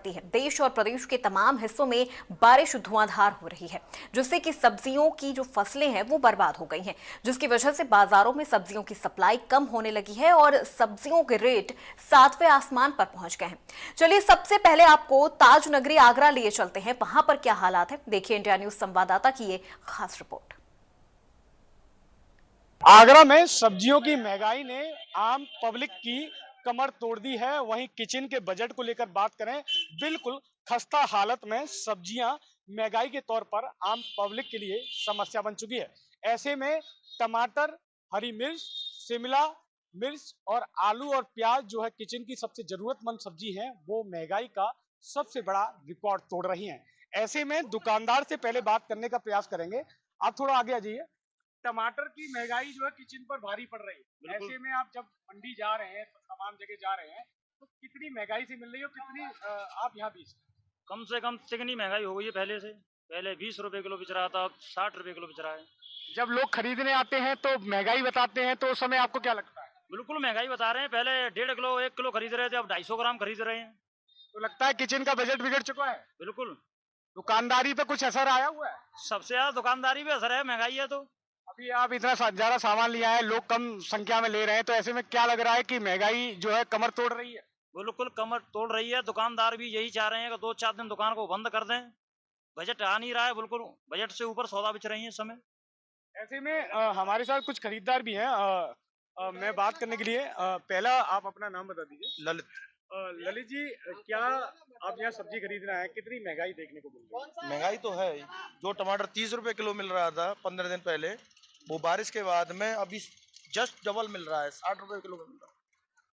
लगती है। देश और प्रदेश के तमाम हिस्सों में बारिश धुआंधार हो रही है, जिससे कि सब्जियों की जो फसलें हैं वो बर्बाद हो गई हैं, जिसकी वजह से बाजारों में सब्जियों की सप्लाई कम होने लगी है और सब्जियों के रेट 7वें आसमान पर पहुंच गए हैं। चलिए सबसे पहले आपको ताज नगरी आगरा लिए चलते हैं, वहां पर क्या हालात है देखिए इंडिया न्यूज संवाददाता की ये खास रिपोर्ट। आगरा में सब्जियों की महंगाई ने आम पब्लिक की कमर तोड़ दी है। वहीं किचन के बजट को लेकर बात करें, बिल्कुल खस्ता हालत में सब्जियां महंगाई के तौर पर आम पब्लिक के लिए समस्या बन चुकी है। ऐसे में टमाटर, हरी मिर्च, शिमला मिर्च और आलू और प्याज जो है किचन की सबसे जरूरतमंद सब्जी है, वो महंगाई का सबसे बड़ा रिकॉर्ड तोड़ रही हैं। ऐसे में दुकानदार से पहले बात करने का प्रयास करेंगे। आप थोड़ा आगे आ जाइए। टमाटर की महंगाई जो है किचन पर भारी पड़ रही है। ऐसे में आप जब मंडी जा रहे हैं, तमाम जगह जा रहे हैं, तो कितनी महंगाई से मिल रही है और कितनी आप यहाँ बीच कम से कम चिकनी महंगाई हो गई है पहले से। पहले 20 रुपए किलो बिच रहा था, अब 60 रुपए किलो बिच रहा है। जब लोग खरीदने आते हैं तो महंगाई बताते हैं, तो उस समय आपको क्या लगता है? बिल्कुल महंगाई बता रहे हैं। पहले 1.5 किलो 1 किलो खरीद रहे थे, अब 250 ग्राम खरीद रहे हैं। तो लगता है किचन का बजट बिगड़ चुका है। बिल्कुल। दुकानदारी पे कुछ असर आया हुआ है? सबसे ज्यादा दुकानदारी पे असर है, महंगाई है तो। अभी आप इतना ज्यादा सामान लिया है, लोग कम संख्या में ले रहे हैं, तो ऐसे में क्या लग रहा है कि महंगाई जो है कमर तोड़ रही है? बिल्कुल कमर तोड़ रही है। दुकानदार भी यही चाह रहे हैं कि 2-4 दिन दुकान को बंद कर दें। बजट आ नहीं रहा है, बिल्कुल बजट से ऊपर सौदा बिच रही है इस समय। ऐसे में हमारे साथ कुछ खरीदार भी हैं। मैं बात करने के लिए पहला आप अपना नाम बता दीजिए। ललित। ललित जी, क्या आप यहाँ सब्जी खरीदना है, कितनी महंगाई देखने को मिल रही है? महंगाई तो है ही। जो टमाटर 30 रुपए किलो मिल रहा था 15 दिन पहले, वो बारिश के बाद में अभी जस्ट डबल मिल रहा है, 60 रुपए किलो मिल रहा है।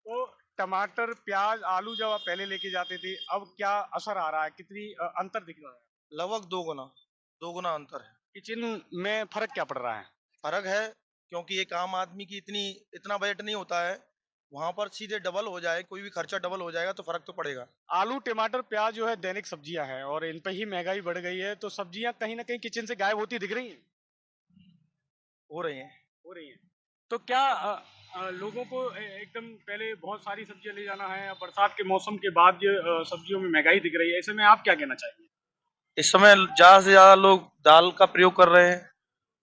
तो टमाटर, प्याज, आलू जब आप पहले लेके जाते थे, अब क्या असर आ रहा है, कितनी अंतर दिख रहा है? लगभग दो गुना अंतर है। किचन में फर्क क्या पड़ रहा है? फर्क है, क्योंकि एक आम आदमी की इतना बजट नहीं होता है। वहां पर सीधे डबल हो जाए, कोई भी खर्चा डबल हो जाएगा तो फर्क तो पड़ेगा। आलू, टमाटर, प्याज जो है दैनिक सब्जियां हैं और इन पे ही महंगाई बढ़ गई है, तो सब्जियां कहीं ना कहीं किचन से गायब होती दिख रही हैं। हो रही है। हो रही है। तो क्या लोगों को एकदम पहले बहुत सारी सब्जियां ले जाना है, अब बरसात के मौसम के बाद ये सब्जियों में महंगाई दिख रही है, ऐसे में आप क्या कहना चाहेंगे? इस समय ज्यादा से ज्यादा लोग दाल का प्रयोग कर रहे हैं।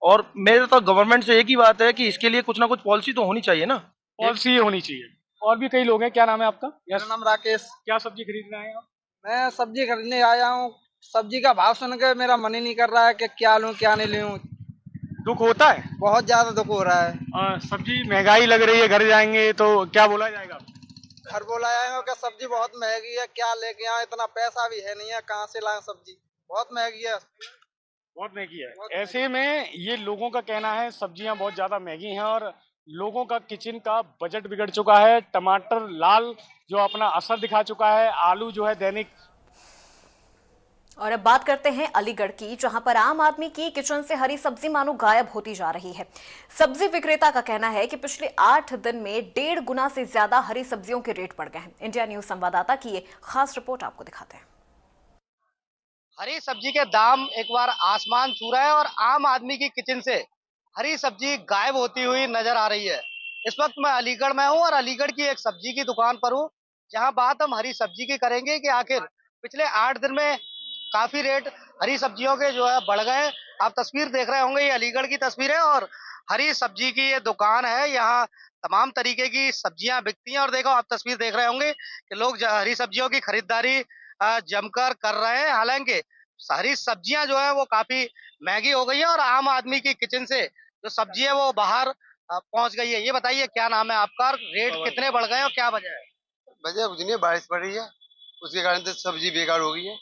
और मेरे तो गवर्नमेंट से एक ही बात है कि इसके लिए कुछ ना कुछ पॉलिसी तो होनी चाहिए ना। पॉलिसी होनी चाहिए। और भी कई लोग हैं। क्या नाम है आपका? मेरा नाम राकेश। क्या सब्जी खरीदना है आप? मैं सब्जी खरीदने आया हूँ। सब्जी का भाव सुन के मेरा मन ही नहीं कर रहा है कि क्या लूं क्या नहीं लूं। दुख होता है? बहुत ज्यादा दुख हो रहा है। सब्जी महंगाई लग रही है, घर जाएंगे तो क्या बोला जाएगा? घर बोला आएगा कि सब्जी बहुत महंगी है, क्या लेके आए, इतना पैसा भी है नहीं है, कहाँ से लाएं सब्जी, बहुत महंगी है। बहुत महंगी है। बहुत ऐसे में ये लोगों का कहना है सब्जियां बहुत ज्यादा महंगी हैं और लोगों का किचन का बजट बिगड़ चुका है। टमाटर लाल जो अपना असर दिखा चुका है, आलू जो है दैनिक। और अब बात करते हैं अलीगढ़ की, जहां पर आम आदमी की किचन से हरी सब्जी मानो गायब होती जा रही है। सब्जी विक्रेता का कहना है कि पिछले 8 दिन में 1.5 गुना से ज्यादा हरी सब्जियों के रेट बढ़ गए हैं। इंडिया न्यूज संवाददाता की ये खास रिपोर्ट आपको दिखाते हैं। हरी सब्जी के दाम एक बार आसमान छू रहे हैं और आम आदमी की किचन से हरी सब्जी गायब होती हुई नजर आ रही है। इस वक्त मैं अलीगढ़ में हूं और अलीगढ़ की एक सब्जी की दुकान पर हूं, जहां बात हम हरी सब्जी की करेंगे कि आखिर पिछले 8 दिन में काफी रेट हरी सब्जियों के जो है बढ़ गए। आप तस्वीर देख रहे होंगे, ये अलीगढ़ की तस्वीर है और हरी सब्जी की ये दुकान है। यहाँ तमाम तरीके की सब्जियां बिकती हैं और देखो आप तस्वीर देख रहे होंगे कि लोग हरी सब्जियों की खरीदारी जमकर कर रहे हैं। हालांकि हरी सब्जियां जो है वो काफी महंगी हो गई है और आम आदमी की किचन से जो सब्जी है वो बाहर पहुंच गई है। ये बताइए क्या नाम है आपका, रेट कितने बढ़ गए और क्या वजह है? वजह कुछ नहीं है, बारिश पड़ रही है, उसके कारण तो सब्जी बेकार हो गई है।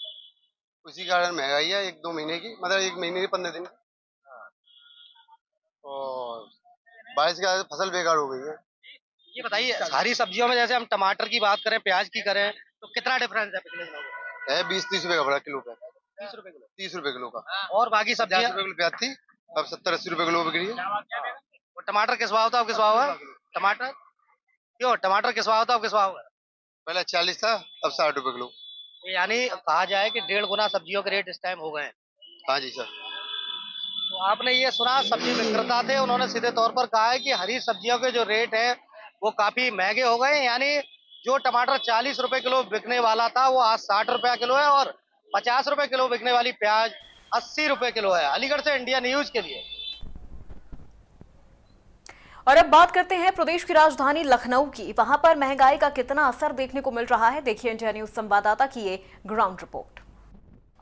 उसी कारण महंगाई है 1-2 महीने की, मतलब 1 महीने की 15 दिन की। और बारिश के कारण फसल बेकार हो गई है। ये बताइए हरी सब्जियों में जैसे हम टमाटर की बात करें, प्याज की करें, तो कितना डिफरेंस है पिछले दिनों में? है 20-30 रुपए का फर्क किलो का। 30 रुपए किलो। 30 रुपए किलो का। और बाकी 50 सब्जियां? रुपए किलो प्याज थी, अब 70-80 रुपए किलो बिक रही है। और टमाटर किस भाव था, अब किस भाव है टमाटर? क्यों टमाटर किस भाव था, अब किस भाव है? पहले 40 था, अब 60 रुपए किलो। यानी कहा जाए कि 1.5 गुना सब्जियों के रेट इस टाइम हो गए हैं। हाँ जी सर। तो आपने ये सुना, सब्जी विक्रेता थे, उन्होंने सीधे तौर पर कहा है कि हरी सब्जियों के जो रेट है वो काफी महंगे हो गए हैं। यानी जो टमाटर 40 रुपए किलो बिकने वाला था वो आज 60 रुपया किलो है, और 50 रुपए किलो बिकने वाली प्याज 80 रुपए किलो है। अलीगढ़ से इंडिया न्यूज के लिए। और अब बात करते हैं प्रदेश की राजधानी लखनऊ की। वहां पर महंगाई का कितना असर देखने को मिल रहा है, देखिए इंडिया न्यूज संवाददाता की ये ग्राउंड रिपोर्ट।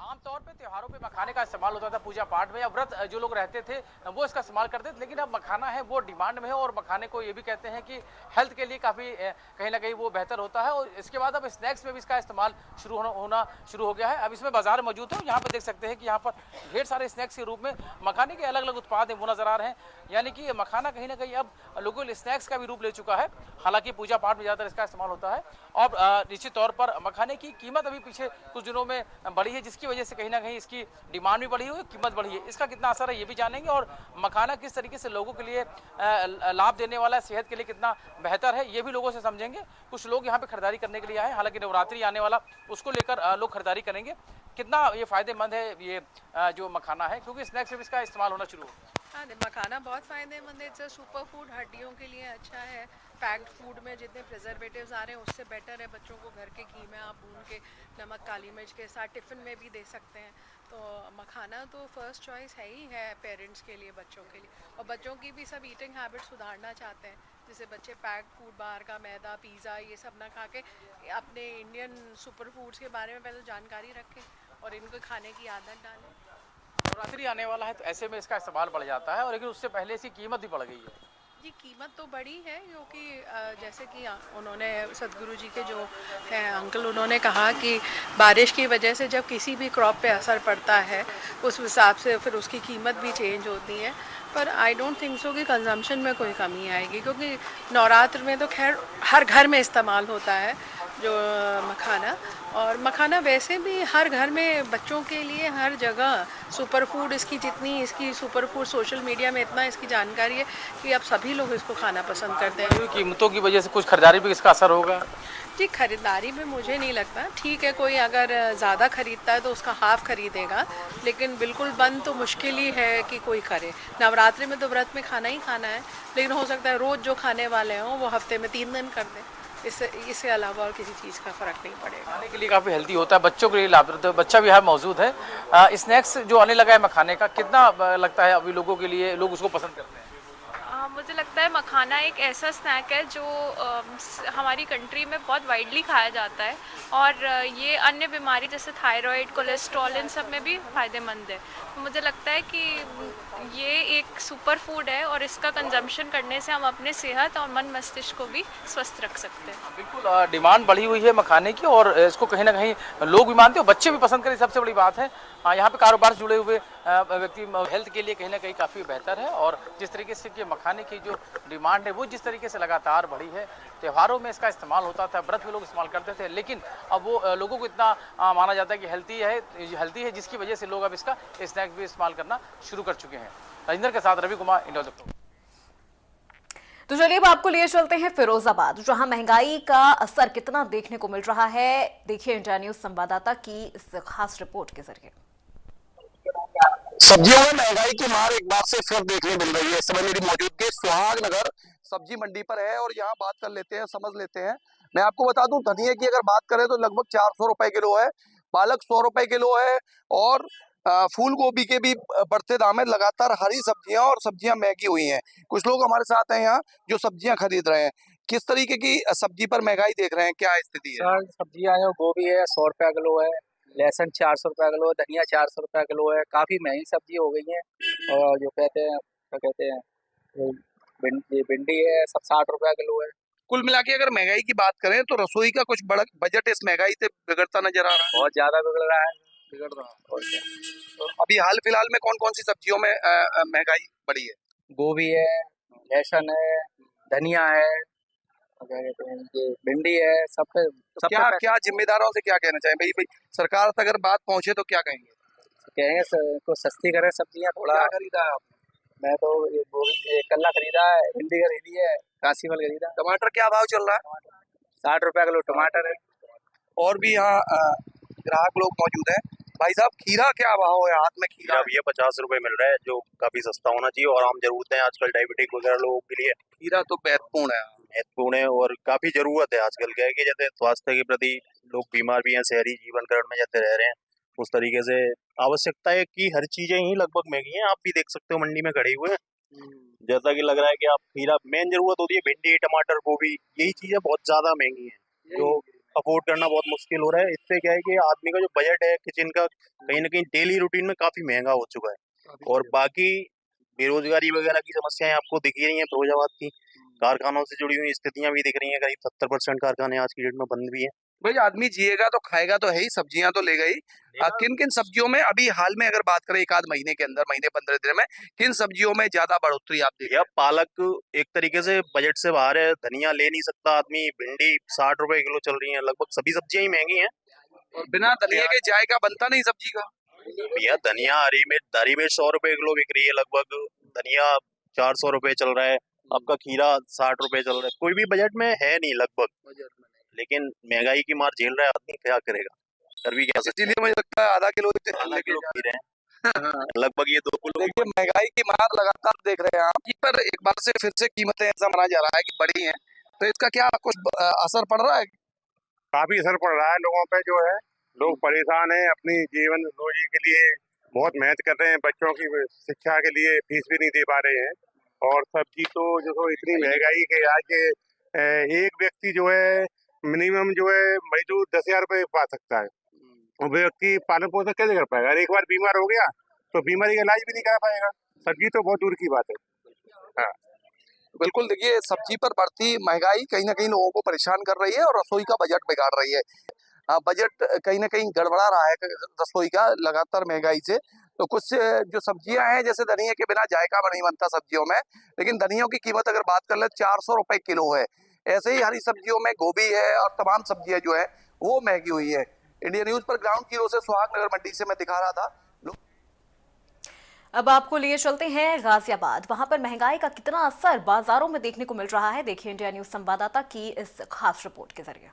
आमतौर पे त्योहारों पे मखाने का इस्तेमाल होता था, पूजा पाठ में या व्रत जो लोग रहते थे वो इसका इस्तेमाल करते थे, लेकिन अब मखाना है वो डिमांड में है और मखाने को ये भी कहते हैं कि हेल्थ के लिए काफ़ी कहीं ना कहीं वो बेहतर होता है। और इसके बाद अब स्नैक्स में भी इसका इस्तेमाल होना शुरू हो गया है। अब इसमें बाजार मौजूद है, यहाँ पे देख सकते हैं कि यहाँ पर ढेर सारे स्नैक्स के रूप में मखाने के अलग अलग उत्पाद हैं वो नजर आ रहे हैं। यानी कि मखाना कहीं ना कहीं अब लोगों के स्नैक्स का भी रूप ले चुका है। हालांकि पूजा पाठ में ज़्यादातर इसका इस्तेमाल होता है और निश्चित तौर पर मखाने की कीमत अभी पीछे कुछ दिनों में बढ़ी है, जिसकी वजह से कहीं ना कहीं इसकी डिमांड भी बढ़ी हुई है, कीमत बढ़ी है। इसका कितना असर है ये भी जानेंगे और मखाना किस तरीके से लोगों के लिए लाभ देने वाला है, सेहत के लिए कितना बेहतर है ये भी लोगों से समझेंगे। कुछ लोग यहाँ पे खरीदारी करने के लिए आए, हालांकि नवरात्रि आने वाला उसको लेकर लोग खरीदारी करेंगे। कितना ये फायदेमंद है ये जो मखाना है, क्योंकि स्नैक्स में इसका इस्तेमाल होना शुरू हो। हाँ, मखाना बहुत फ़ायदेमंद है। इट्स सुपर फूड, हड्डियों के लिए अच्छा है। पैक्ड फूड में जितने प्रिजर्वेटिव्स आ रहे हैं उससे बेटर है। बच्चों को घर के घी में आप भून के नमक काली मिर्च के साथ टिफ़िन में भी दे सकते हैं। तो मखाना तो फर्स्ट चॉइस है ही है पेरेंट्स के लिए, बच्चों के लिए। और बच्चों की भी सब ईटिंग हैबिट सुधारना चाहते हैं, जिससे बच्चे पैक्ड फूड, बाहर का मैदा, पिज़्ज़ा ये सब ना खा के अपने इंडियन सुपर फूड्स के बारे में पहले जानकारी रखें और इनको खाने की आदत डालें। नवरात्रि आने वाला है तो ऐसे में इसका इस्तेमाल बढ़ जाता है, और लेकिन उससे पहले इसकी कीमत भी बढ़ गई है। जी, कीमत तो बड़ी है, क्योंकि जैसे कि उन्होंने सदगुरु जी के जो हैं अंकल, उन्होंने कहा कि बारिश की वजह से जब किसी भी क्रॉप पे असर पड़ता है उस हिसाब से फिर उसकी कीमत भी चेंज होती है। पर आई डोंट थिंक सो कि कंजम्पशन में कोई कमी आएगी, क्योंकि नवरात्र में तो खैर हर घर में इस्तेमाल होता है जो मखाना। और मखाना वैसे भी हर घर में बच्चों के लिए हर जगह सुपर फूड, इसकी जितनी इसकी सुपर फूड सोशल मीडिया में इतना इसकी जानकारी है कि अब सभी लोग इसको खाना पसंद करते हैं। कीमतों की वजह से कुछ खरीदारी पे इसका असर होगा? जी, खरीदारी में मुझे नहीं लगता। ठीक है, कोई अगर ज़्यादा खरीदता है तो उसका हाफ खरीदेगा, लेकिन बिल्कुल बंद तो मुश्किल ही है कि कोई करे। नवरात्रि में तो व्रत में खाना ही खाना है, लेकिन हो सकता है रोज़ जो खाने वाले हों वो हफ्ते में 3 दिन कर दें। इससे अलावा और किसी चीज़ का फ़र्क नहीं पड़ेगा। खाने के लिए काफ़ी हेल्दी होता है, बच्चों के लिए लाभप्रद है। बच्चा भी यहाँ मौजूद है। स्नैक्स जो आने लगा है मखाने का, कितना लगता है अभी लोगों के लिए, लोग उसको पसंद करते हैं? मुझे लगता है मखाना एक ऐसा स्नैक है जो हमारी कंट्री में बहुत वाइडली खाया जाता है, और ये अन्य बीमारी जैसे थायराइड, कोलेस्ट्रॉल, इन सब में भी फ़ायदेमंद है। तो मुझे लगता है कि ये एक सुपर फूड है और इसका कंजम्पशन करने से हम अपने सेहत और मन मस्तिष्क को भी स्वस्थ रख सकते हैं। बिल्कुल, डिमांड बढ़ी हुई है मखाने की और इसको कहीं ना कहीं लोग भी मानते हैं, बच्चे भी पसंद करें, सबसे बड़ी बात है। यहाँ पे कारोबार से जुड़े हुए व्यक्ति हेल्थ के लिए कहीं ना कहीं काफ़ी बेहतर है। और जिस तरीके से कि मखाने की जो डिमांड है वो जिस तरीके से लगातार बढ़ी है, त्योहारों में इसका इस्तेमाल होता था, व्रत में लोग इस्तेमाल करते थे, लेकिन अब वो लोगों को इतना माना जाता है कि हेल्थी है, जिसकी वजह से लोग अब इसका स्नैक्स भी इस्तेमाल करना शुरू कर चुके हैं। राजेंद्र के साथ रवि कुमार, इंडिया तक। तो चलिए अब आपको लिए चलते हैं फिरोजाबाद, जहां महंगाई का असर कितना देखने को मिल रहा है, देखिए इंडिया न्यूज संवाददाता की इस खास रिपोर्ट के जरिए। सब्जियों में महंगाई की मार एक बार से फिर देखने मिल रही है। इस समय मेरी मौजूदगी सुहागनगर सब्जी मंडी पर है और यहाँ बात कर लेते हैं, समझ लेते हैं। मैं आपको बता दूं, धनिया की अगर बात करें तो लगभग 400 रुपए किलो है, पालक 100 रुपए किलो है, और फूल गोभी के भी बढ़ते दाम है। लगातार हरी सब्जियां और सब्जियां महंगी हुई हैं। कुछ लोग हमारे साथ हैं यहाँ जो सब्जियां खरीद रहे हैं। किस तरीके की सब्जी पर महंगाई देख रहे हैं, क्या स्थिति है? सर, सब्जियां जो गोभी है 100 रुपया किलो है, लहसुन 400 रुपया किलो है, धनिया 400 रुपया किलो है। काफी महंगी सब्जी हो गई है। और जो क्या कहते हैं भिंडी है, सब 60 रुपया किलो है। कुल मिला के अगर महंगाई की बात करें तो रसोई का कुछ बड़ा बजट इस महंगाई से बिगड़ता नजर आ रहा है। बहुत ज्यादा बिगड़ रहा है। और क्या? तो अभी हाल फिलहाल में कौन कौन सी सब्जियों में महंगाई बढ़ी है? गोभी है, लहसुन है, धनिया है, क्या कहते हैं ये भिंडी है, सब तो क्या जिम्मेदारों से क्या कहना चाहिए भाई सरकार तक अगर बात पहुंचे तो क्या कहेंगे? कहेंगे को सस्ती करें सब्जियां थोड़ा। क्या खरीदा है आपने? मैं तो ये गोभी कल्ला खरीदा है, भिंडी खरीदी है, काशीफल खरीदा। टमाटर क्या भाव चल रहा है? 60 रुपया किलो टमाटर है। और भी यहाँ ग्राहक लोग मौजूद हैं। भाई साहब, खीरा क्या भाव है? हाथ में खीरा भैया 50 रुपए मिल रहा है, जो काफी सस्ता होना चाहिए और आम जरूरत है आजकल डायबिटिक वगैरह लोगों के लिए। खीरा तो महत्वपूर्ण है। महत्वपूर्ण है और काफी जरूरत है। आजकल क्या है कि जैसे स्वास्थ्य के प्रति लोग बीमार भी हैं, शहरी जीवन करण में जैसे रह रहे हैं, उस तरीके से आवश्यकता है कि हर चीजें ही लगभग महंगी हैं। आप भी देख सकते हो मंडी में खड़े हुए, जैसा कि लग रहा है कि आप खीरा, मेन जरूरत होती है भिंडी, टमाटर, गोभी, यही चीजें बहुत ज्यादा महंगी हैं जो अफोर्ड करना बहुत मुश्किल हो रहा है। इससे क्या है कि आदमी का जो बजट है किचन का, कहीं ना कहीं डेली रूटीन में काफी महंगा हो चुका है। और बाकी बेरोजगारी वगैरह की समस्याएं आपको दिख ही रही हैं फिरोजाबाद की, कारखानों से जुड़ी हुई स्थितियां भी दिख रही हैं। करीब 70% कारखाने आज की डेट में बंद भी हैं। भाई आदमी जिएगा तो खाएगा तो है ही, सब्जियां तो लेगा ही। किन किन सब्जियों में अभी हाल में अगर बात करें, एक आध महीने के अंदर, महीने 15 दिन में किन सब्जियों में ज्यादा बढ़ोतरी आप देख? या पालक एक तरीके से बजट से बाहर है, धनिया ले नहीं सकता आदमी, भिंडी 60 रुपए किलो चल रही है, लगभग सभी सब्जियां ही महंगी हैं। और बिना धनिया के जायका बनता नहीं सब्जी का। भैया धनिया, हरी मिर्च 100 रुपए किलो बिक रही है लगभग, धनिया 400 रुपए चल रहा है, आपका खीरा 60 रुपए चल रहा है। कोई भी बजट में है नहीं लगभग, लेकिन महंगाई की मार झेल रहा है आदमी, क्या करेगा, कर भी क्या सकते हैं। इसीलिए मुझे लगता है आधा किलो पी रहे हैं लगभग ये 2 किलो। देखिए महंगाई की मार लगातार देख रहे हैं आप, इस पर एक बार से फिर से कीमतें ऐसा माना जा रहा है कि बढ़ी हैं, तो इसका क्या कुछ असर पड़ रहा है? काफी असर पड़ रहा है लोगों पे, जो है लोग परेशान हैं, अपनी जीवन रोजी के लिए बहुत मेहनत कर रहे हैं, बच्चों की शिक्षा के लिए फीस भी नहीं दे पा रहे हैं। और सब्जी तो जो इतनी महंगाई के आज एक व्यक्ति जो है मिनिमम जो है मजदूर 10,000 रुपए पा सकता है, और व्यक्ति पालन पोषण कैसे कर पाएगा? अगर एक बार बीमार हो गया तो बीमारी का इलाज भी नहीं करा पाएगा। सब्जी तो बहुत दूर की बात है। हाँ बिल्कुल, देखिए सब्जी पर बढ़ती महंगाई कहीं ना कहीं लोगों को परेशान कर रही है और रसोई का बजट बिगाड़ रही है। बजट कहीं ना कहीं गड़बड़ा रहा है रसोई का लगातार महंगाई से। तो कुछ जो सब्जियां हैं, जैसे धनिया के बिना जायका नहीं बनता सब्जियों में, लेकिन धनियों की कीमत अगर बात कर ले 400 रुपए किलो है। ऐसे ही हरी सब्जियों में गोभी है और तमाम सब्जियां जो है वो महंगी हुई है। इंडिया न्यूज पर ग्राउंड जीरो से सुहाग नगर मंडी से मैं दिखा रहा था। अब आपको लिए चलते हैं गाजियाबाद। वहां पर महंगाई का कितना असर बाजारों में देखने को मिल रहा है, देखिए इंडिया न्यूज संवाददाता की इस खास रिपोर्ट के जरिए।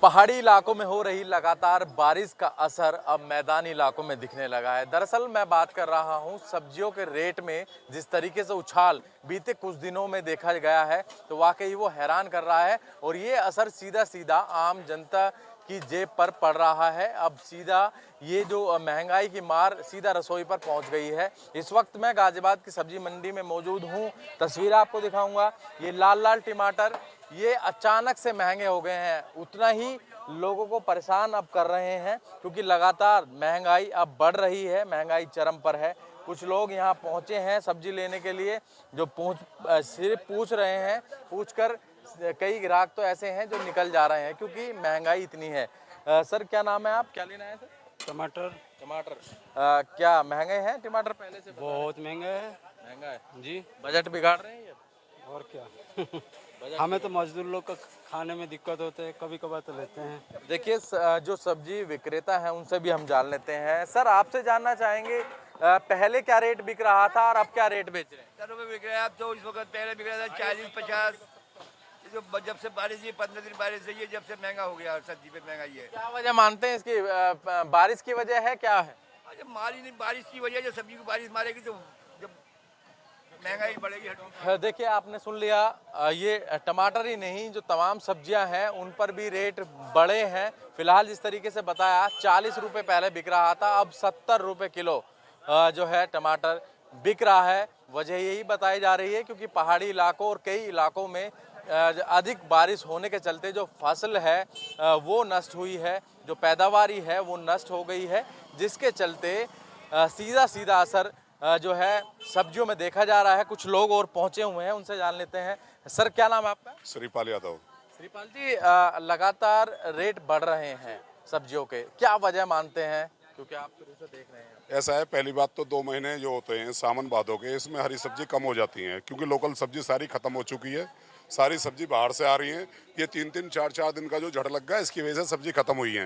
पहाड़ी इलाकों में हो रही लगातार बारिश का असर अब मैदानी इलाकों में दिखने लगा है। दरअसल मैं बात कर रहा हूं सब्जियों के रेट में जिस तरीके से उछाल बीते कुछ दिनों में देखा गया है, तो वाकई वो हैरान कर रहा है और ये असर सीधा सीधा आम जनता की जेब पर पड़ रहा है। अब सीधा ये जो महंगाई की मार सीधा रसोई पर पहुंच गई है। इस वक्त मैं गाजियाबाद की सब्जी मंडी में मौजूद हूं। तस्वीर आपको दिखाऊंगा। ये लाल लाल टमाटर ये अचानक से महंगे हो गए हैं, उतना ही लोगों को परेशान अब कर रहे हैं क्योंकि लगातार महंगाई अब बढ़ रही है, महंगाई चरम पर है। कुछ लोग यहाँ पहुँचे हैं सब्जी लेने के लिए, जो सिर्फ पूछ रहे हैं, पूछकर कई ग्राहक तो ऐसे हैं जो निकल जा रहे हैं क्योंकि महंगाई इतनी है। सर क्या नाम है, आप क्या लेना है सर? टमाटर। क्या महंगे हैं टमाटर पहले से? बहुत महंगा है। महंगा है जी। बजट बिगाड़ रहे हैं ये? और क्या हमें तो मजदूर लोग का खाने में दिक्कत होते है, कभी कभार तो लेते हैं। देखिए जो सब्जी विक्रेता हैं उनसे भी हम जान लेते हैं। सर आपसे जानना चाहेंगे पहले क्या रेट बिक रहा था और अब क्या रेट बेच रहे हैं? 70 रुपये बिक रहा है अब तो। इस वक्त पहले बिक रहा था 40-50। जो जब से बारिश हुई 15 दिन बारिश हुई है, जब से महंगा हो गया सब्जी पे महंगाई है। क्या वजह मानते हैं इसकी? बारिश की वजह है, क्या है? जब मारी नहीं बारिश की वजह, जो सब्जी को बारिश मारेगी तो जब महंगाई बढ़ेगी। देखिए आपने सुन लिया, ये टमाटर ही नहीं जो तमाम सब्जियां हैं उन पर भी रेट बढ़े हैं। फिलहाल जिस तरीके से बताया 40 रुपये पहले बिक रहा था, अब 70 रुपये किलो जो है टमाटर बिक रहा है। वजह यही बताई जा रही है क्योंकि पहाड़ी इलाकों और कई इलाकों में अधिक बारिश होने के चलते जो फसल है वो नष्ट हुई है, जो पैदावारी है वो नष्ट हो गई है, जिसके चलते सीधा सीधा असर जो है सब्जियों में देखा जा रहा है। कुछ लोग और पहुंचे हुए हैं, उनसे जान लेते हैं। सर क्या नाम है आपका? श्रीपाल यादव। श्रीपाल जी, लगातार रेट बढ़ रहे हैं सब्जियों के, क्या वजह मानते हैं? क्योंकि आप शुरू से देख रहे हैं। ऐसा है, पहली बात तो 2 महीने जो होते हैं सावन भादों के, इसमें हरी सब्जी कम हो जाती है क्योंकि लोकल सब्जी सारी खत्म हो चुकी है। सारी सब्जी बाहर से आ रही है। ये 3-3, 4-4 दिन का जो झड़ लग गया, इसकी वजह से सब्जी खत्म हुई है।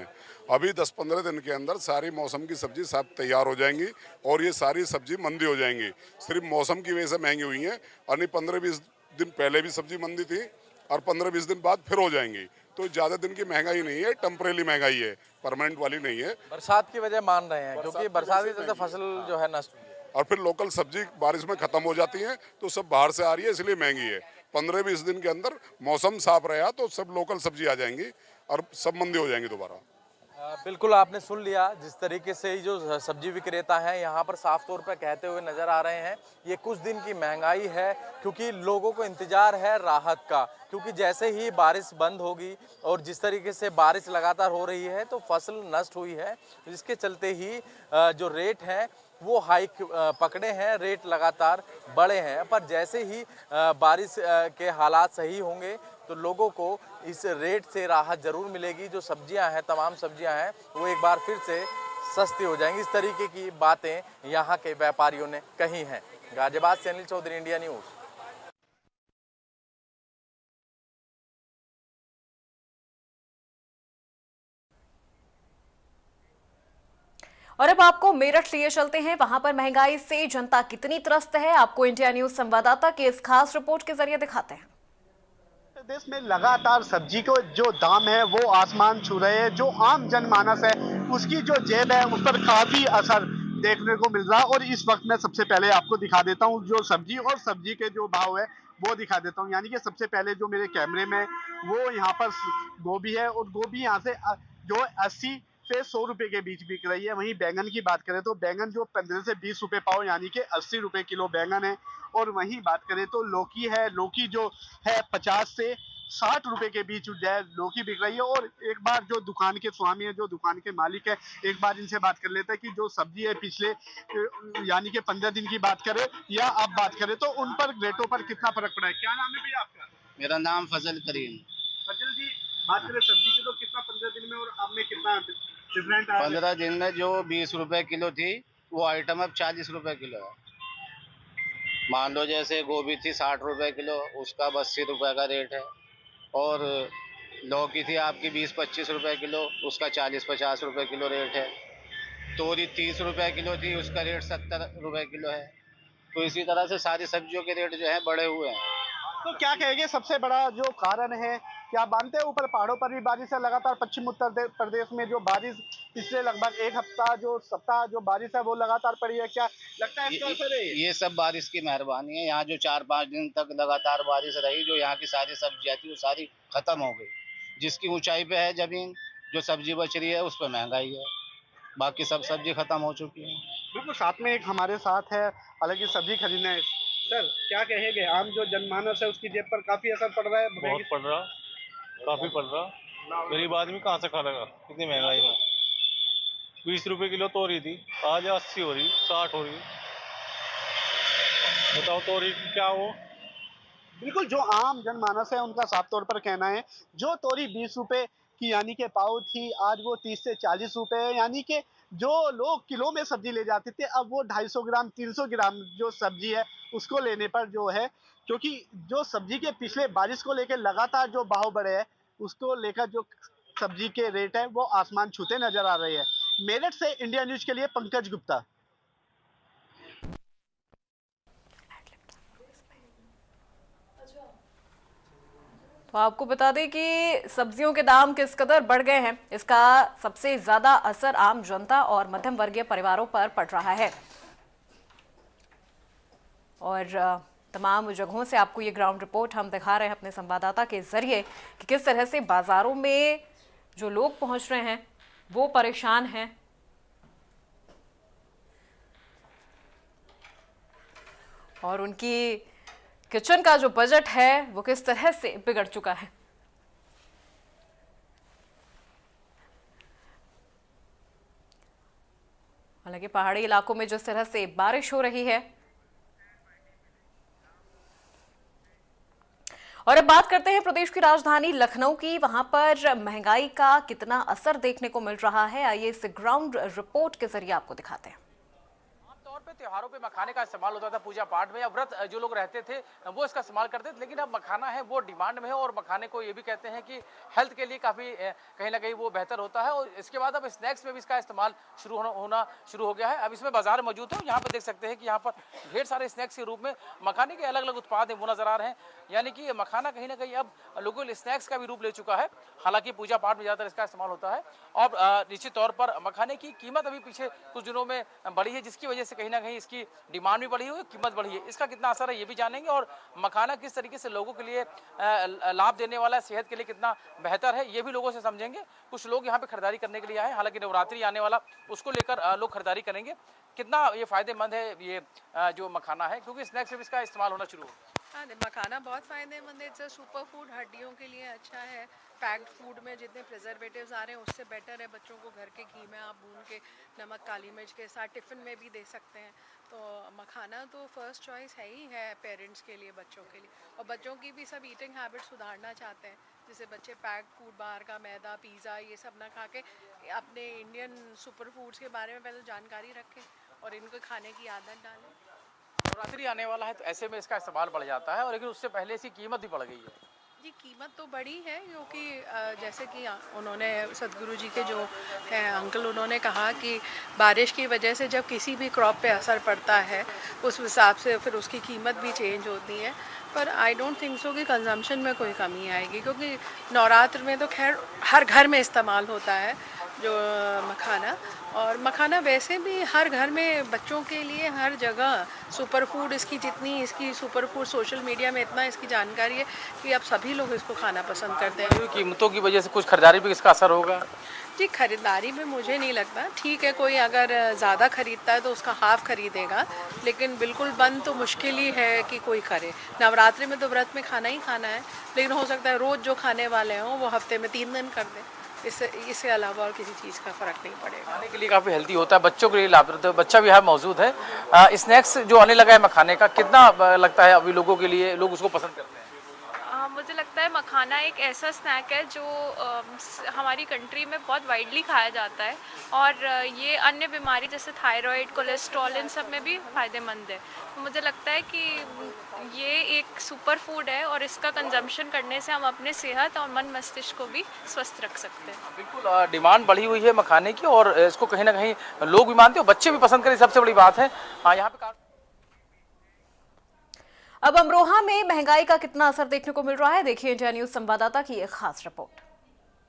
अभी 10-15 दिन के अंदर सारी मौसम की सब्जी सब तैयार हो जाएंगी और ये सारी सब्जी मंदी हो जाएंगी। सिर्फ मौसम की वजह से महंगी हुई है, और नहीं 15-20 दिन पहले भी सब्जी मंदी थी और 15-20 दिन बाद फिर हो जाएंगी। तो ज़्यादा दिन की महंगाई नहीं है, टेम्परेरी महंगाई है, परमानेंट वाली नहीं है। बरसात की वजह मान रहे हैं क्योंकि बरसात के चलते फसल जो है नष्ट हुई है, और फिर लोकल सब्जी बारिश में खत्म हो जाती है तो सब बाहर से आ रही है, इसलिए महंगी है। 15-20 दिन के अंदर मौसम साफ रहा तो सब लोकल सब्जी आ जाएंगी और सब मंदी हो जाएंगी दोबारा। बिल्कुल आपने सुन लिया जिस तरीके से जो सब्जी विक्रेता हैं यहाँ पर साफ तौर पर कहते हुए नजर आ रहे हैं ये कुछ दिन की महंगाई है, क्योंकि लोगों को इंतजार है राहत का, क्योंकि जैसे ही बारिश बंद होगी और जिस तरीके से बारिश लगातार हो रही है तो फसल नष्ट हुई है, जिसके चलते ही जो रेट हैं वो हाइक पकड़े हैं, रेट लगातार बढ़े हैं। पर जैसे ही बारिश के हालात सही होंगे तो लोगों को इस रेट से राहत जरूर मिलेगी। जो सब्जियां हैं, तमाम सब्जियां हैं, वो एक बार फिर से सस्ती हो जाएंगी। इस तरीके की बातें यहाँ के व्यापारियों ने कही हैं। गाजियाबाद से अनिल चौधरी, इंडिया न्यूज़। और अब आपको मेरठ लिए चलते हैं, वहां पर महंगाई से जनता कितनी त्रस्त है आपको इंडिया न्यूज संवाददाता के इस खास रिपोर्ट के जरिए दिखाते हैं। देश में लगातार सब्जी को जो दाम है वो आसमान छू रहे हैं। जो आम जनमानस है उसकी जो जेब है उस पर काफी असर देखने को मिल रहा है। और इस वक्त मैं सबसे पहले आपको दिखा देता हूँ जो सब्जी और सब्जी के जो भाव है वो दिखा देता हूँ। यानी कि सबसे पहले जो मेरे कैमरे में वो यहाँ पर गोभी है और गोभी यहाँ से जो 80 से 100 रुपए के बीच बिक रही है। वहीं बैंगन की बात करें तो बैंगन जो 15 से 20 रुपए पाव यानी कि 80 रुपए किलो बैंगन है। और वहीं बात करें तो लौकी है, लौकी जो है 50 से 60 रुपए के बीच लौकी बिक रही है। और एक बार जो दुकान के स्वामी है, जो दुकान के मालिक है, एक बार इनसे बात कर लेते हैं कि जो सब्जी है पिछले यानी कि 15 दिन की बात करें या अब बात करें तो उन पर रेटों पर कितना फर्क पड़ा है। क्या नाम है भैया आपका? मेरा नाम फजल करीम। फजल जी, बात करें सब्जी की तो कितना 15 दिन में और अब में कितना डिफरेंट आ रहा है? 15 दिन में जो 20 रुपए किलो थी वो आइटम अब 40 रुपए किलो है। मान लो जैसे गोभी थी 60 रुपए किलो, उसका 80 रुपए का रेट है। और लौकी थी आपकी 20-25 रुपए किलो, उसका 40-50 रुपए किलो रेट है। तोरी 30 रुपए किलो थी, उसका रेट 70 रुपए किलो है। तो इसी तरह से सारी सब्जियों के रेट जो है बढ़े हुए हैं। तो क्या कहेंगे सबसे बड़ा जो कारण है? क्या मानते हैं ऊपर पहाड़ों पर भी बारिश है लगातार? पश्चिम उत्तर प्रदेश में जो बारिश पिछले लगभग एक हफ्ता जो सप्ताह जो बारिश है वो लगातार पड़ी है, क्या लगता है इसका असर है? ये सब बारिश की मेहरबानी है। यहाँ जो 4-5 दिन तक लगातार बारिश रही, जो यहाँ की सारी सब्जियाँ थी वो सारी खत्म हो गई। जिसकी ऊंचाई पे है जमीन, जो सब्जी बच रही है उस पर महंगाई है, बाकी सब सब्जी खत्म हो चुकी है। बिल्कुल, साथ में एक हमारे साथ है, हालांकि सब्जी खरीदने। सर क्या कहेंगे, आम जो जनमानस है उसकी जेब पर काफी असर पड़ रहा है? बहुत पड़ रहा, काफी पड़ रहा। गरीब आदमी कहाँ से खा लेगा इतनी महंगाई में? 20 रुपए किलो तोरी थी, आज 80 हो रही, 60 हो रही। बताओ तोरी क्या हो? बिल्कुल, जो आम जनमानस है उनका साफ तौर पर कहना है जो तोरी 20 रुपए की यानी कि पाव थी, आज वो 30 से 40 रुपए है। यानी कि जो लोग किलो में सब्जी ले जाते थे अब वो 250 ग्राम 300 ग्राम जो सब्जी है उसको लेने पर जो है, क्योंकि जो सब्जी के पिछले बारिश को लेकर लगातार जो भाव बढ़े हैं उसको लेकर जो सब्जी के रेट है वो आसमान छूते नजर आ रहे हैं। मेरठ से इंडिया न्यूज के लिए पंकज गुप्ता। तो आपको बता दें कि सब्जियों के दाम किस कदर बढ़ गए हैं, इसका सबसे ज्यादा असर आम जनता और मध्यम वर्गीय परिवारों पर पड़ रहा है। और तमाम जगहों से आपको ये ग्राउंड रिपोर्ट हम दिखा रहे हैं अपने संवाददाता के जरिए कि किस तरह से बाजारों में जो लोग पहुंच रहे हैं वो परेशान हैं। और उनकी किचन का जो बजट है वो किस तरह से बिगड़ चुका है। हालांकि पहाड़ी इलाकों में जिस तरह से बारिश हो रही है। और अब बात करते हैं प्रदेश की राजधानी लखनऊ की, वहां पर महंगाई का कितना असर देखने को मिल रहा है, आइए इस ग्राउंड रिपोर्ट के जरिए आपको दिखाते हैं। तौर पे त्योहारों पे मखाने का इस्तेमाल होता था, पूजा पाठ में या व्रत जो लोग रहते थे वो इसका इस्तेमाल करते थे। लेकिन अब मखाना है वो डिमांड में है और मखाने को ये भी कहते हैं कि हेल्थ के लिए काफ़ी कहीं ना कहीं वो बेहतर होता है। और इसके बाद अब स्नैक्स में भी इसका इस्तेमाल होना शुरू हो गया है। अब इसमें बाजार मौजूद है, यहाँ पर देख सकते हैं कि यहाँ पर ढेर सारे स्नैक्स के रूप में मखाने के अलग अलग उत्पाद हैं वो नजर आ रहे हैं। यानी कि मखाना कहीं ना कहीं अब लोकल स्नैक्स का भी रूप ले चुका है। हालांकि पूजा पाठ में ज़्यादातर इसका इस्तेमाल होता है। और निश्चित तौर पर मखाने की कीमत अभी पीछे कुछ दिनों में बढ़ी है, जिसकी वजह से कहीं ना कहीं इसकी डिमांड भी बढ़ी हुई, कीमत बढ़ी है। इसका कितना असर है ये भी जानेंगे, और मखाना किस तरीके से लोगों के लिए लाभ देने वाला है, सेहत के लिए कितना बेहतर है, ये भी लोगों से समझेंगे। कुछ लोग यहाँ पे खरीदारी करने के लिए आए, हालांकि नवरात्रि आने वाला, उसको लेकर लोग खरीदारी करेंगे। कितना ये फायदेमंद है ये जो मखाना है, क्योंकि स्नैक्स में भी इसका इस्तेमाल होना शुरू हो। हाँ, मखाना बहुत फ़ायदेमंद है। इट्स सुपर फूड, हड्डियों के लिए अच्छा है। पैक्ड फूड में जितने प्रिजर्वेटिव्स आ रहे हैं उससे बेटर है। बच्चों को घर के घी में आप भून के नमक काली मिर्च के साथ टिफ़िन में भी दे सकते हैं। तो मखाना तो फर्स्ट चॉइस है ही है पेरेंट्स के लिए, बच्चों के लिए। और बच्चों की भी सब ईटिंग हैबिट सुधारना चाहते हैं, जैसे बच्चे पैक्ड फूड, बाहर का मैदा, पिज़्ज़ा ये सब ना खा के अपने इंडियन सुपर फूड्स के बारे में पहले जानकारी रखें और इनको खाने की आदत डालें। नवरात्रि आने वाला है तो ऐसे में इसका इस्तेमाल बढ़ जाता है, और लेकिन उससे पहले इसकी कीमत भी बढ़ गई है। जी, कीमत तो बढ़ी है, क्योंकि जैसे कि उन्होंने सदगुरु जी के जो हैं अंकल, उन्होंने कहा कि बारिश की वजह से जब किसी भी क्रॉप पे असर पड़ता है उस हिसाब से फिर उसकी कीमत भी चेंज होती है। पर आई डोंट थिंक सो कि कंजम्पशन में कोई कमी आएगी, क्योंकि नवरात्र में तो खैर हर घर में इस्तेमाल होता है जो मखाना। और मखाना वैसे भी हर घर में बच्चों के लिए हर जगह सुपर फूड, इसकी सुपर फूड सोशल मीडिया में इतना इसकी जानकारी है कि अब सभी लोग इसको खाना पसंद करते हैं। कीमतों की वजह से कुछ खरीदारी पे इसका असर होगा? जी, खरीदारी में मुझे नहीं लगता। ठीक है, कोई अगर ज़्यादा खरीदता है तो उसका हाफ खरीदेगा, लेकिन बिल्कुल बंद तो मुश्किल ही है कि कोई करे। नवरात्रि में तो व्रत में खाना ही खाना है, लेकिन हो सकता है रोज़ जो खाने वाले हों वो हफ्ते में 3 दिन कर दें। इससे अलावा और किसी चीज़ का फ़र्क नहीं पड़ेगा। खाने के लिए काफ़ी हेल्दी होता है, बच्चों के लिए लाभप्रद है। बच्चा भी यहाँ मौजूद है। स्नैक्स जो आने लगा है मखाने का, कितना लगता है अभी लोगों के लिए, लोग उसको पसंद करते हैं? मुझे लगता है मखाना एक ऐसा स्नैक है जो हमारी कंट्री में बहुत वाइडली खाया जाता है, और ये अन्य बीमारी जैसे थायराइड, कोलेस्ट्रॉल, इन सब में भी फ़ायदेमंद है। तो मुझे लगता है कि ये एक सुपर फूड है, और इसका कंजम्पशन करने से हम अपने सेहत और मन मस्तिष्क को भी स्वस्थ रख सकते हैं। बिल्कुल, डिमांड बढ़ी हुई है मखाने की, और इसको कहीं ना कहीं लोग भी मानते हैं, बच्चे भी पसंद करें, सबसे बड़ी बात है। यहाँ पे अब अमरोहा में महंगाई का कितना असर देखने को मिल रहा है, देखिए इंडिया न्यूज संवाददाता की एक खास रिपोर्ट।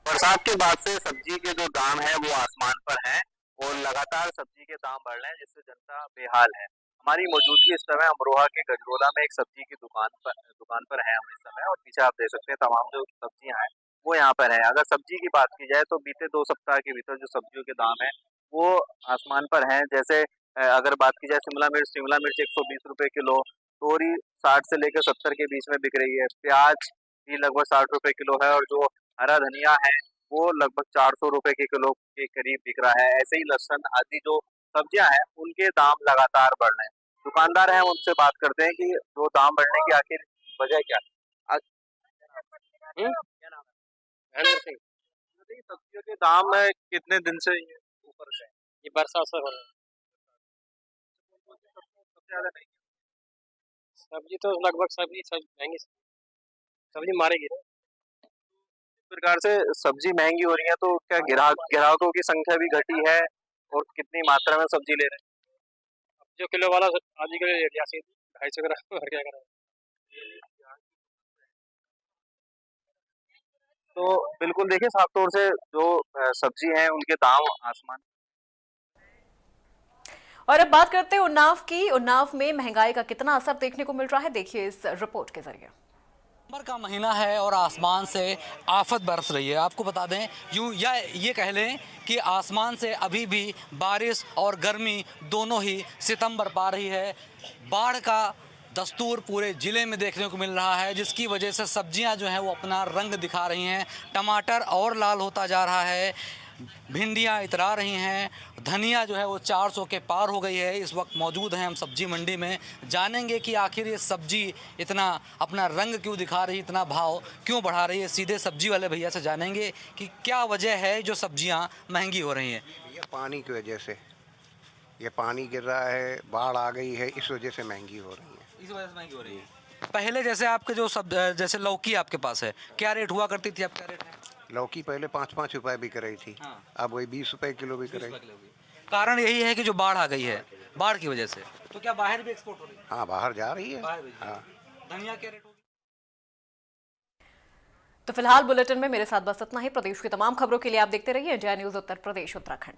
बरसात के बाद से सब्जी के जो दाम है वो आसमान पर हैं, और लगातार सब्जी के दाम बढ़ रहे हैं, जिससे जनता बेहाल है। हमारी मौजूदगी इस समय अमरोहा के गजरोला में एक सब्जी की दुकान पर है हम इस समय, और पीछे आप देख सकते हैं तमाम जो सब्जियां हैं वो यहाँ पर है। अगर सब्जी की बात की जाए तो बीते 2 सप्ताह के भीतर जो सब्जियों के दाम है वो आसमान पर हैं। जैसे अगर बात की जाए शिमला मिर्च 120 रुपए किलो, तोरी 60 से लेकर 70 के बीच में बिक रही है, प्याज भी लगभग 60 रुपए किलो है, और जो हरा धनिया है वो लगभग 400 रुपए के किलो के करीब बिक रहा है। ऐसे ही लहसुन आदि जो सब्जियां हैं उनके दाम लगातार बढ़ रहे हैं। दुकानदार हैं, उनसे बात करते हैं कि जो दाम बढ़ने की आखिर वजह क्या है। सब्जियों के दाम कितने दिन से ऊपर से? ये बरसात से हो रहा है। सबसे ज्यादा नहीं, सब्जी तो लगभग सब्जी महंगी, सब्जी मारेगी। इस प्रकार से सब्जी महंगी हो रही है तो क्या ग्राहकों की संख्या भी घटी है, और कितनी मात्रा में सब्जी ले रहे हैं? जो किलो वाला आधी किलो ले लिया, 250 ग्राम क्या करें। तो बिल्कुल देखिए, साफ तौर से जो सब्जी है उनके दाम आसमान। और अब बात करते हैं उन्नाव की। उन्नाव में महंगाई का कितना असर देखने को मिल रहा है, देखिए इस रिपोर्ट के जरिए। दिसंबर का महीना है और आसमान से आफत बरस रही है। आपको बता दें, यूँ या ये कह लें कि आसमान से अभी भी बारिश और गर्मी दोनों ही सितम बरपा रही है। बाढ़ का दस्तूर पूरे ज़िले में देखने को मिल रहा है, जिसकी वजह से सब्जियां जो हैं वो अपना रंग दिखा रही हैं। टमाटर और लाल होता जा रहा है, भिंडियाँ इतरा रही हैं, धनिया जो है वो 400 के पार हो गई है। इस वक्त मौजूद हैं हम सब्जी मंडी में, जानेंगे कि आखिर ये सब्जी इतना अपना रंग क्यों दिखा रही, इतना भाव क्यों बढ़ा रही है। सीधे सब्जी वाले भैया से जानेंगे कि क्या वजह है जो सब्जियां महंगी हो रही हैं। ये पानी की वजह से, ये पानी गिर रहा है, बाढ़ आ गई है, इस वजह से महंगी हो रही है। इस वजह से महंगी हो रही है। पहले जैसे आपके जो जैसे लौकी आपके पास है, क्या रेट हुआ करती थी, अब क्या रेट है? लौकी पहले 5-5 रुपए बिक रही थी, अब वही 20 रुपए किलो बिक रही। कारण यही है कि जो बाढ़ आ गई है, बाढ़ की वजह से। तो क्या बाहर भी एक्सपोर्ट हो रही है? हाँ, बाहर जा रही है। हाँ। धनिया क्या रेट होगी? तो फिलहाल बुलेटिन में मेरे साथ बस इतना ही। प्रदेश की तमाम खबरों के लिए आप देखते रहिए इंडिया न्यूज उत्तर प्रदेश उत्तराखंड।